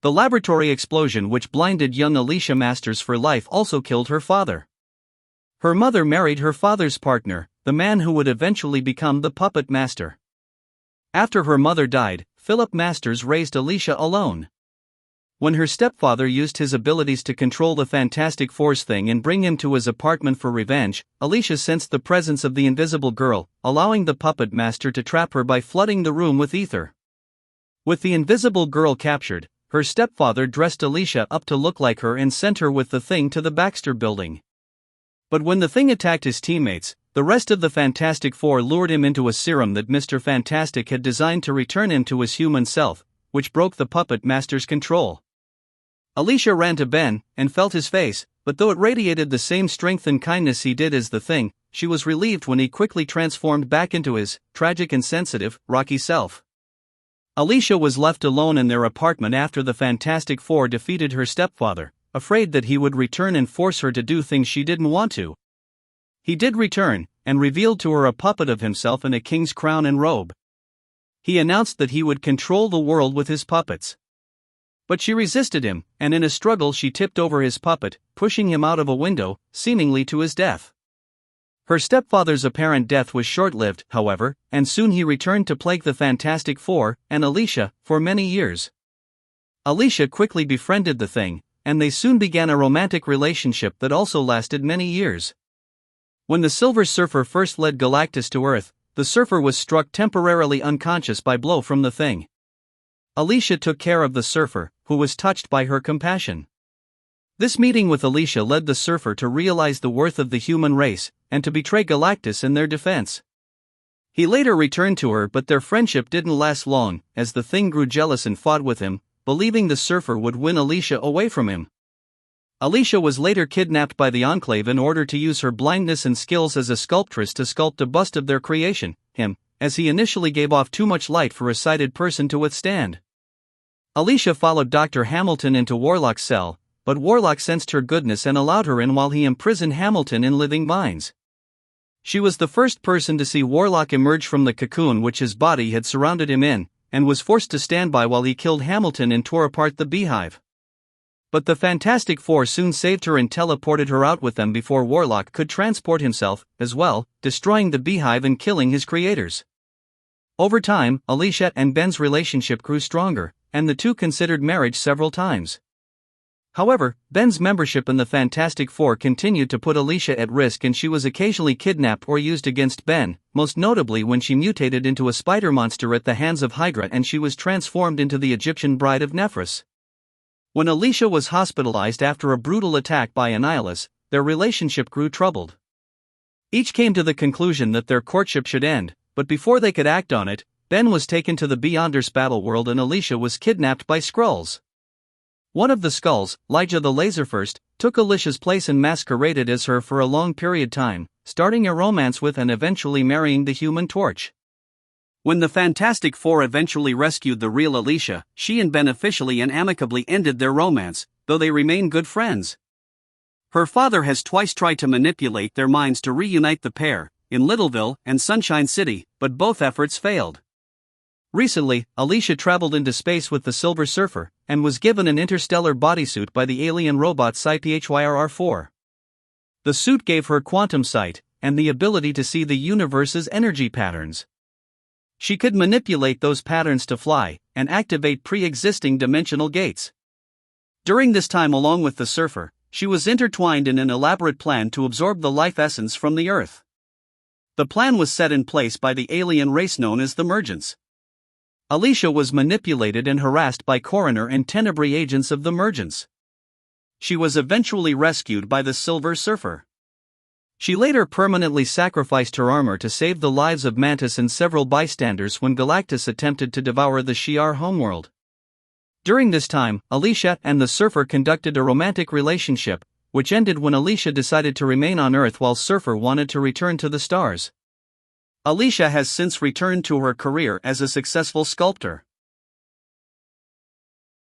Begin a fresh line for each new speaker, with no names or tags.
The laboratory explosion which blinded young Alicia Masters for life also killed her father. Her mother married her father's partner, the man who would eventually become the puppet master. After her mother died, Phillip Masters raised Alicia alone. When her stepfather used his abilities to control the Fantastic Four's thing and bring him to his apartment for revenge, Alicia sensed the presence of the invisible girl, allowing the puppet master to trap her by flooding the room with ether. With the invisible girl captured, her stepfather dressed Alicia up to look like her and sent her with the thing to the Baxter Building. But when the thing attacked his teammates, the rest of the Fantastic Four lured him into a serum that Mr. Fantastic had designed to return him to his human self, which broke the puppet master's control. Alicia ran to Ben and felt his face, but though it radiated the same strength and kindness he did as the thing, she was relieved when he quickly transformed back into his tragic and sensitive, rocky self. Alicia was left alone in their apartment after the Fantastic Four defeated her stepfather, afraid that he would return and force her to do things she didn't want to. He did return, and revealed to her a puppet of himself in a king's crown and robe. He announced that he would control the world with his puppets. But she resisted him, and in a struggle she tipped over his puppet, pushing him out of a window, seemingly to his death. Her stepfather's apparent death was short-lived, however, and soon he returned to plague the Fantastic Four and Alicia for many years. Alicia quickly befriended the thing, and they soon began a romantic relationship that also lasted many years. When the Silver Surfer first led Galactus to Earth, the Surfer was struck temporarily unconscious by blow from the thing. Alicia took care of the Surfer, who was touched by her compassion. This meeting with Alicia led the Surfer to realize the worth of the human race, and to betray Galactus in their defense. He later returned to her, but their friendship didn't last long, as the thing grew jealous and fought with him, believing the Surfer would win Alicia away from him. Alicia was later kidnapped by the Enclave in order to use her blindness and skills as a sculptress to sculpt a bust of their creation, him, as he initially gave off too much light for a sighted person to withstand. Alicia followed Dr. Hamilton into Warlock's cell, but Warlock sensed her goodness and allowed her in while he imprisoned Hamilton in living mines. She was the first person to see Warlock emerge from the cocoon which his body had surrounded him in, and was forced to stand by while he killed Hamilton and tore apart the beehive. But the Fantastic Four soon saved her and teleported her out with them before Warlock could transport himself, as well, destroying the beehive and killing his creators. Over time, Alicia and Ben's relationship grew stronger, and the two considered marriage several times. However, Ben's membership in the Fantastic Four continued to put Alicia at risk, and she was occasionally kidnapped or used against Ben, most notably when she mutated into a spider monster at the hands of Hydra and she was transformed into the Egyptian bride of Nephris. When Alicia was hospitalized after a brutal attack by Annihilus, their relationship grew troubled. Each came to the conclusion that their courtship should end, but before they could act on it, Ben was taken to the Beyonders battle world and Alicia was kidnapped by Skrulls. One of the Skrulls, Lyja the Laserfirst, took Alicia's place and masqueraded as her for a long period time, starting a romance with and eventually marrying the Human Torch. When the Fantastic Four eventually rescued the real Alicia, she and Ben officially and amicably ended their romance, though they remain good friends. Her father has twice tried to manipulate their minds to reunite the pair, in Littleville and Sunshine City, but both efforts failed. Recently, Alicia traveled into space with the Silver Surfer, and was given an interstellar bodysuit by the alien robot Psy-PHYRR-4. The suit gave her quantum sight, and the ability to see the universe's energy patterns. She could manipulate those patterns to fly, and activate pre-existing dimensional gates. During this time, along with the Surfer, she was intertwined in an elaborate plan to absorb the life essence from the Earth. The plan was set in place by the alien race known as the Mergents. Alicia was manipulated and harassed by Coroner and Tenebrae agents of the Mergents. She was eventually rescued by the Silver Surfer. She later permanently sacrificed her armor to save the lives of Mantis and several bystanders when Galactus attempted to devour the Shi'ar homeworld. During this time, Alicia and the Surfer conducted a romantic relationship, which ended when Alicia decided to remain on Earth while Surfer wanted to return to the stars. Alicia has since returned to her career as a successful sculptor.